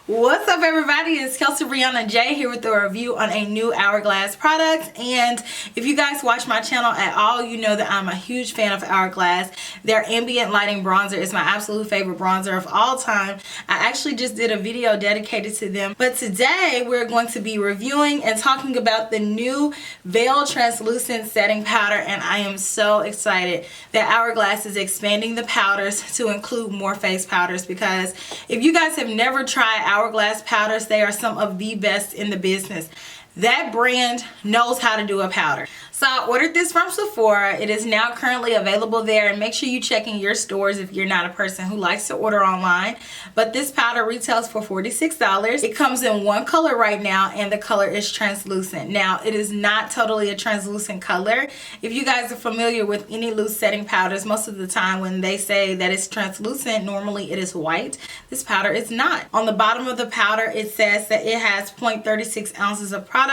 What's up everybody, it's Kelsee Briana J here with a review on a new Hourglass product. And if you guys watch my channel at all, you know that I'm a huge fan of Hourglass. Their ambient lighting bronzer is my absolute favorite bronzer of all time. I actually just did a video dedicated to them, but today we're going to be reviewing and talking about the new Veil Translucent Setting Powder, and I am so excited that Hourglass is expanding the powders to include more face powders, because if you guys have never tried Hourglass powders, they are some of the best in the business. That brand knows how to do a powder. So I ordered this from Sephora. It is now currently available there, and make sure you check in your stores if you're not a person who likes to order online. But this powder retails for $46. It comes in one color right now, and the color is translucent. Now, it is not totally a translucent color. If you guys are familiar with any loose setting powders, most of the time when they say that it's translucent, normally it is white. This powder is not. On the bottom of the powder, it says that it has 0.36 ounces of product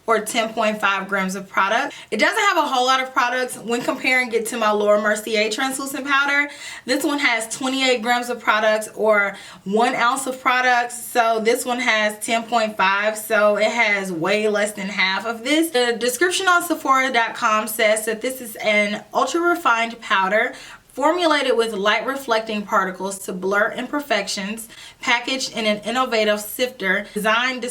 or 10.5 grams of product. It doesn't have a whole lot of products. When comparing it to my Laura Mercier translucent powder, this one has 28 grams of products or 1 ounce of products. So this one has 10.5, so it has way less than half of this. The description on Sephora.com says that this is an ultra refined powder formulated with light reflecting particles to blur imperfections, packaged in an innovative sifter, designed to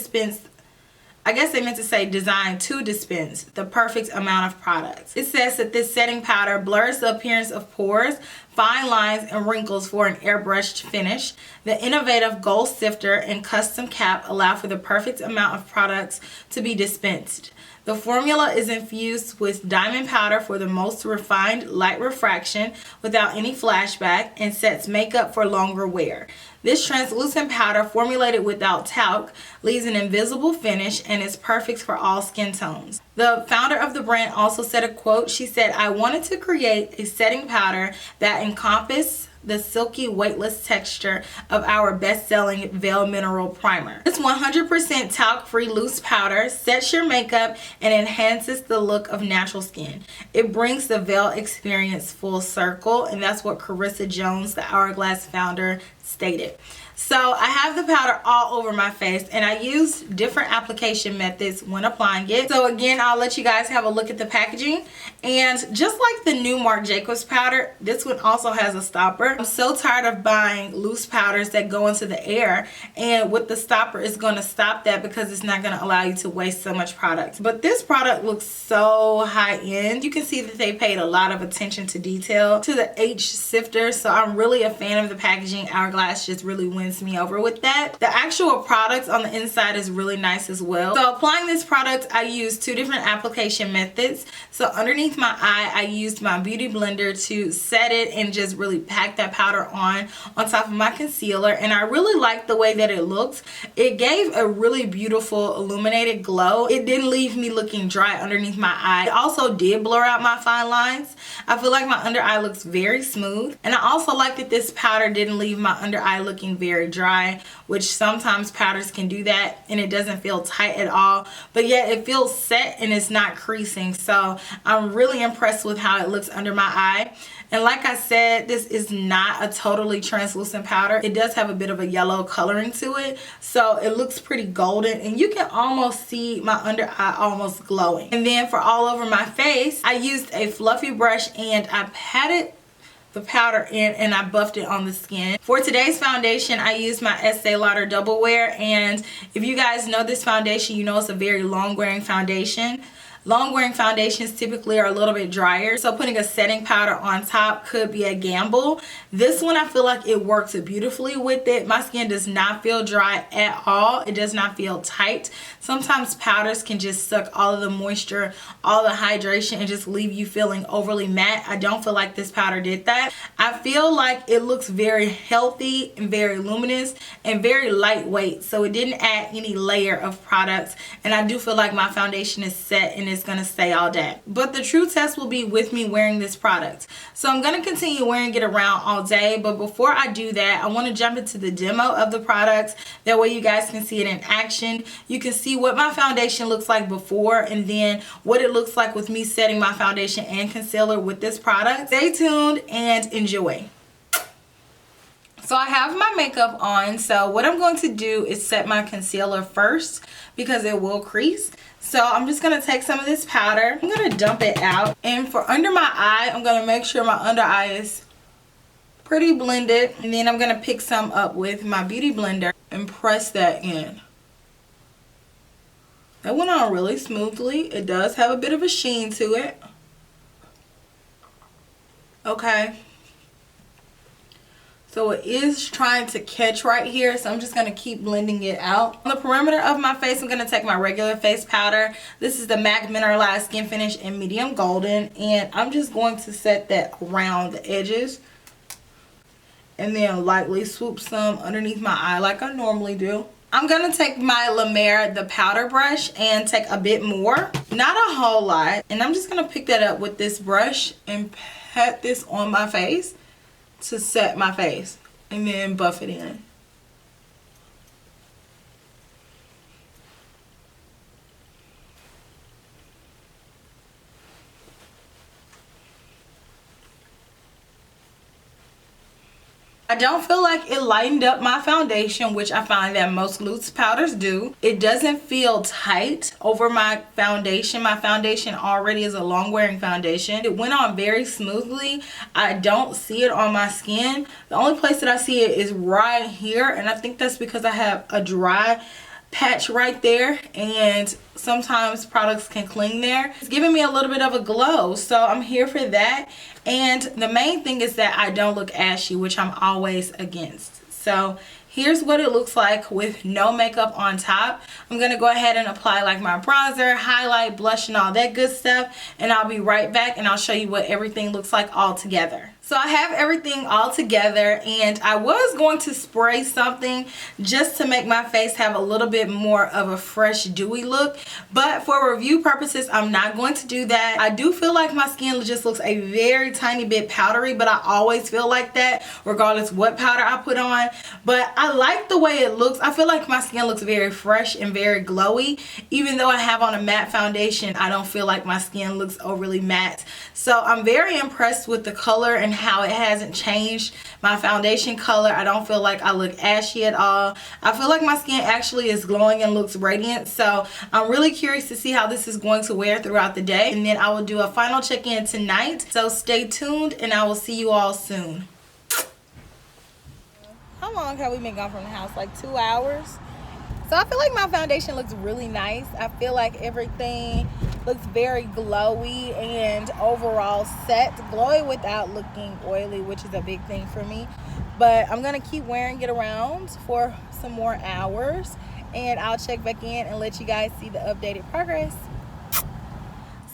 dispense the perfect amount of products. It says that this setting powder blurs the appearance of pores, fine lines, and wrinkles for an airbrushed finish. The innovative gold sifter and custom cap allow for the perfect amount of products to be dispensed. The formula is infused with diamond powder for the most refined light refraction without any flashback, and sets makeup for longer wear. This translucent powder, formulated without talc, leaves an invisible finish and is perfect for all skin tones. The founder of the brand also said a quote. She said, "I wanted to create a setting powder that encompasses the silky, weightless texture of our best-selling Veil Mineral Primer. This 100% talc-free loose powder sets your makeup and enhances the look of natural skin. It brings the Veil experience full circle," and that's what Carissa Jones, the Hourglass founder, stated. So I have the powder all over my face, and I used different application methods when applying it. So again, I'll let you guys have a look at the packaging. And just like the new Marc Jacobs powder, this one also has a stopper. I'm so tired of buying loose powders that go into the air, and with the stopper, it's going to stop that because it's not going to allow you to waste so much product. But this product looks so high end. You can see that they paid a lot of attention to detail to the H sifter, so I'm really a fan of the packaging. Hourglass just really wins me over with that. The actual product on the inside is really nice as well. So applying this product, I used two different application methods. So underneath my eye, I used my beauty blender to set it and just really pack that powder on top of my concealer, and I really liked the way that it looked. It gave a really beautiful illuminated glow. It didn't leave me looking dry underneath my eye. It also did blur out my fine lines. I feel like my under eye looks very smooth, and I also like that this powder didn't leave my under eye looking very dry, which sometimes powders can do that, and it doesn't feel tight at all, but yet it feels set and it's not creasing. So I'm really impressed with how it looks under my eye. And like I said, this is not a totally translucent powder. It does have a bit of a yellow coloring to it, so it looks pretty golden, and you can almost see my under eye almost glowing. And then for all over my face, I used a fluffy brush and I patted the powder in and I buffed it on the skin. For today's foundation, I used my Estee Lauder Double Wear, and if you guys know this foundation, you know it's a very long wearing foundation. Long wearing foundations typically are a little bit drier, so putting a setting powder on top could be a gamble. This one, I feel like it works beautifully with it. My skin does not feel dry at all. It does not feel tight. Sometimes powders can just suck all of the moisture, all the hydration, and just leave you feeling overly matte. I don't feel like this powder did that. I feel like it looks very healthy and very luminous and very lightweight, so it didn't add any layer of products, and I do feel like my foundation is set and it's going to stay all day. But the true test will be with me wearing this product. So I'm going to continue wearing it around all day, but before I do that, I want to jump into the demo of the product. That way you guys can see it in action. You can see what my foundation looks like before, and then what it looks like with me setting my foundation and concealer with this product. Stay tuned and enjoy. So I have my makeup on. So what I'm going to do is set my concealer first because it will crease. So I'm just going to take some of this powder. I'm going to dump it out. And for under my eye, I'm going to make sure my under eye is pretty blended. And then I'm going to pick some up with my beauty blender and press that in. That went on really smoothly. It does have a bit of a sheen to it. Okay. So it is trying to catch right here, so I'm just going to keep blending it out. On the perimeter of my face, I'm going to take my regular face powder. This is the MAC Mineralized Skin Finish in Medium Golden, and I'm just going to set that around the edges. And then lightly swoop some underneath my eye like I normally do. I'm going to take my La Mer, the powder brush, and take a bit more. Not a whole lot. And I'm just going to pick that up with this brush and pat this on my face to set my face, and then buff it in. I don't feel like it lightened up my foundation, which I find that most loose powders do. It doesn't feel tight over my foundation. My foundation already is a long wearing foundation. It went on very smoothly. I don't see it on my skin. The only place that I see it is right here, and I think that's because I have a dry patch right there, and sometimes products can cling there. It's giving me a little bit of a glow, so I'm here for that. And the main thing is that I don't look ashy, which I'm always against. So here's what it looks like with no makeup on top. I'm going to go ahead and apply like my bronzer, highlight, blush, and all that good stuff. And I'll be right back and I'll show you what everything looks like all together. So I have everything all together, and I was going to spray something just to make my face have a little bit more of a fresh dewy look. But for review purposes, I'm not going to do that. I do feel like my skin just looks a very tiny bit powdery, but I always feel like that regardless what powder I put on. But I like the way it looks. I feel like my skin looks very fresh and very glowy. Even though I have on a matte foundation, I don't feel like my skin looks overly matte. So I'm very impressed with the color and how it hasn't changed my foundation color. I don't feel like I look ashy at all. I feel like my skin actually is glowing and looks radiant. So I'm really curious to see how this is going to wear throughout the day. And then I will do a final check-in tonight. So stay tuned and I will see you all soon. How long have we been gone from the house? Like 2 hours? So I feel like my foundation looks really nice. I feel like everything looks very glowy and overall set. Glowy without looking oily, which is a big thing for me. But I'm going to keep wearing it around for some more hours. And I'll check back in and let you guys see the updated progress.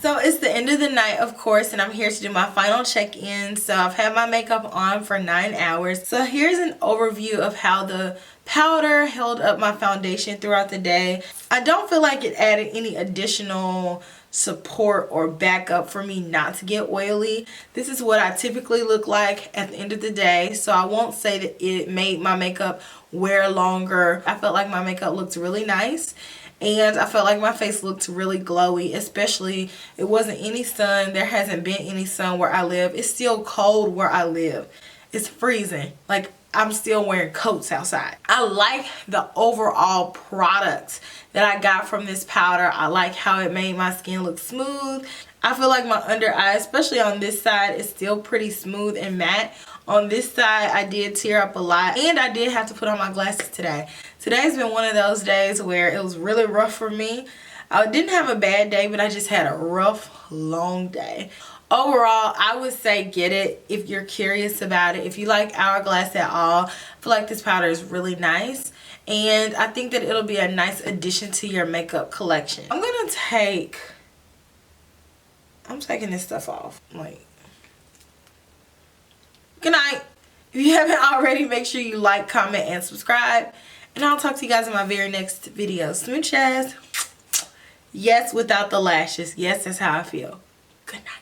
So it's the end of the night, of course, and I'm here to do my final check-in. So I've had my makeup on for 9 hours. So here's an overview of how the powder held up my foundation throughout the day. I don't feel like it added any additional support or backup for me not to get oily. This is what I typically look like at the end of the day. So I won't say that it made my makeup wear longer. I felt like my makeup looked really nice. And I felt like my face looked really glowy, especially it wasn't any sun. There hasn't been any sun where I live. It's still cold where I live. It's freezing. Like, I'm still wearing coats outside. I like the overall product that I got from this powder. I like how it made my skin look smooth. I feel like my under eye, especially on this side, is still pretty smooth and matte. On this side, I did tear up a lot, and I did have to put on my glasses today. Today's been one of those days where it was really rough for me. I didn't have a bad day, but I just had a rough, long day. Overall, I would say get it if you're curious about it. If you like Hourglass at all, I feel like this powder is really nice. And I think that it'll be a nice addition to your makeup collection. I'm taking this stuff off. Like, good night. If you haven't already, make sure you like, comment, and subscribe. And I'll talk to you guys in my very next video. Smooches. Yes, without the lashes. Yes, that's how I feel. Good night.